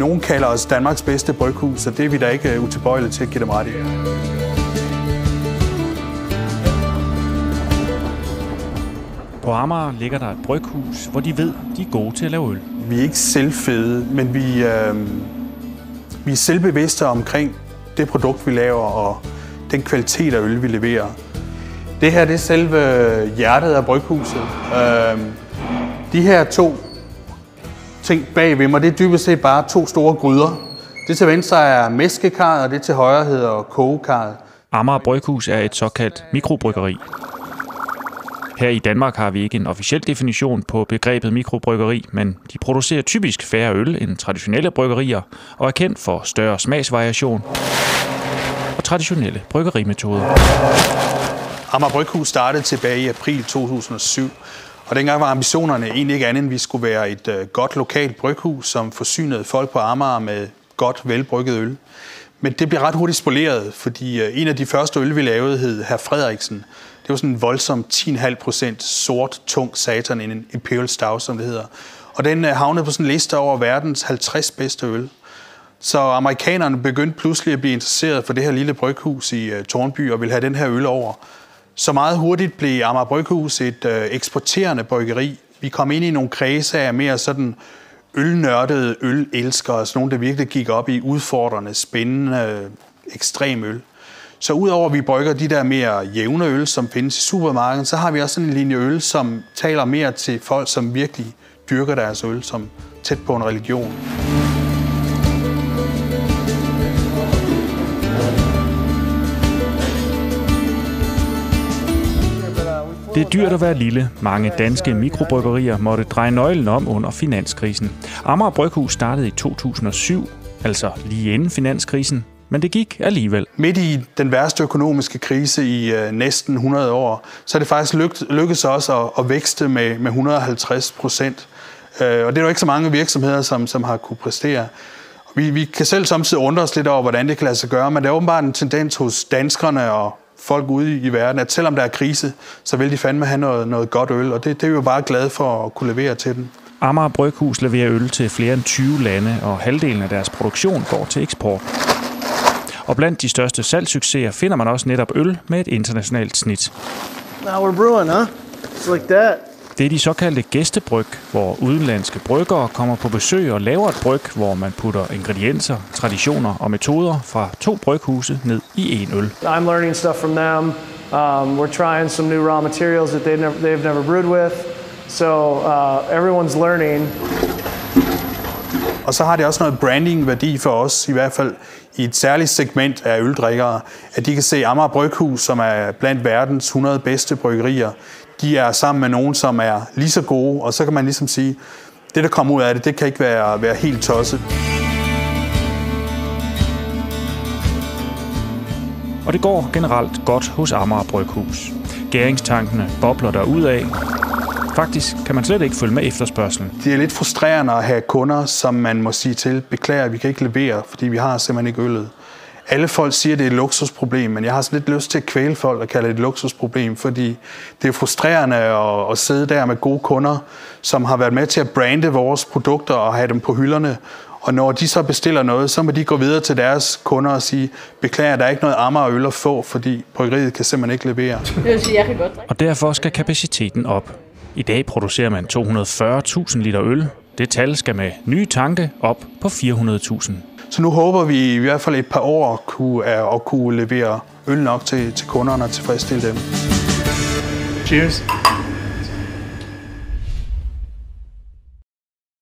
Nogen kalder os Danmarks bedste bryghus, og det er vi da ikke utilbøjelige til at give dem ret i. På Amager ligger der et bryghus, hvor de ved, de er gode til at lave øl. Vi er ikke selvfede, men vi er selvbevidste omkring det produkt, vi laver, og den kvalitet af øl, vi leverer. Det her det er selve hjertet af bryghuset. De her to ting bag ved mig, det er dybest set bare to store gryder. Det til venstre er mælkekarret, og det til højre hedder kogekarret. Amager Bryghus er et såkaldt mikrobryggeri. Her i Danmark har vi ikke en officiel definition på begrebet mikrobryggeri, men de producerer typisk færre øl end traditionelle bryggerier og er kendt for større smagsvariation og traditionelle bryggerimetoder. Amager Bryghus startede tilbage i april 2007, og dengang var ambitionerne egentlig ikke andet, end vi skulle være et godt lokalt bryghus, som forsynede folk på Amager med godt velbrygget øl. Men det blev ret hurtigt spoleret, fordi en af de første øl, vi lavede, hed Hr. Frederiksen. Det var sådan en voldsom 10,5% sort, tung satan, en Imperial Stout, som det hedder. Og den havnede på sådan en liste over verdens 50 bedste øl. Så amerikanerne begyndte pludselig at blive interesseret for det her lille bryghus i Tårnby og ville have den her øl over. Så meget hurtigt blev Amager Bryghus et eksporterende bryggeri. Vi kom ind i nogle kredse af mere sådan ølnørdede ølelskere, sådan nogle, der virkelig gik op i udfordrende, spændende, ekstrem øl. Så udover at vi brygger de der mere jævne øl, som findes i supermarkedet, så har vi også en linje øl, som taler mere til folk, som virkelig dyrker deres øl, som tæt på en religion. Det er dyrt at være lille. Mange danske mikrobryggerier måtte dreje nøglen om under finanskrisen. Amager Bryghus startede i 2007, altså lige inden finanskrisen, men det gik alligevel. Midt i den værste økonomiske krise i næsten 100 år, så er det faktisk lykkedes os at vækste med 150%. Og det er jo ikke så mange virksomheder, som har kunne præstere. Vi kan selv samtidig undre os lidt over, hvordan det kan lade sig gøre, men der er åbenbart en tendens hos danskerne og folk ude i verden, at selvom der er krise, så vil de fandme have noget godt øl, og det er vi jo bare glade for at kunne levere til dem. Amager Bryghus leverer øl til flere end 20 lande, og halvdelen af deres produktion går til eksport. Og blandt de største salgssucceser finder man også netop øl med et internationalt snit. Now we're brewing, huh? It's like that. Det er de såkaldte gæstebryg, hvor udenlandske bryggere kommer på besøg og laver et bryg, hvor man putter ingredienser, traditioner og metoder fra 2 bryghuse ned i en øl. I'm learning stuff from them. We're trying some new raw materials that they've never brewed with. So everyone's learning. Og så har det også noget branding-værdi for os, i hvert fald i et særligt segment af øldrikkere, at de kan se Amager Bryghus, som er blandt verdens 100 bedste bryggerier. De er sammen med nogen, som er lige så gode, og så kan man ligesom sige, det der kommer ud af det kan ikke være helt tosset. Og det går generelt godt hos Amager Bryghus. Gæringstankene bobler derudad. Faktisk kan man slet ikke følge med efterspørgselen. Det er lidt frustrerende at have kunder, som man må sige til, beklager, vi kan ikke levere, fordi vi har simpelthen ikke øllet. Alle folk siger, at det er et luksusproblem, men jeg har sådan lidt lyst til at kvæle folk og kalde det et luksusproblem, fordi det er frustrerende at sidde der med gode kunder, som har været med til at brande vores produkter og have dem på hylderne. Og når de så bestiller noget, så må de gå videre til deres kunder og sige, beklager, der er ikke noget Amager øl at få, fordi bryggeriet kan simpelthen ikke levere. Og derfor skal kapaciteten op. I dag producerer man 240.000 liter øl. Det tal skal med nye tanke op på 400.000. Så nu håber vi i hvert fald et par år at kunne levere øl nok til kunderne og tilfredsstille dem. Cheers.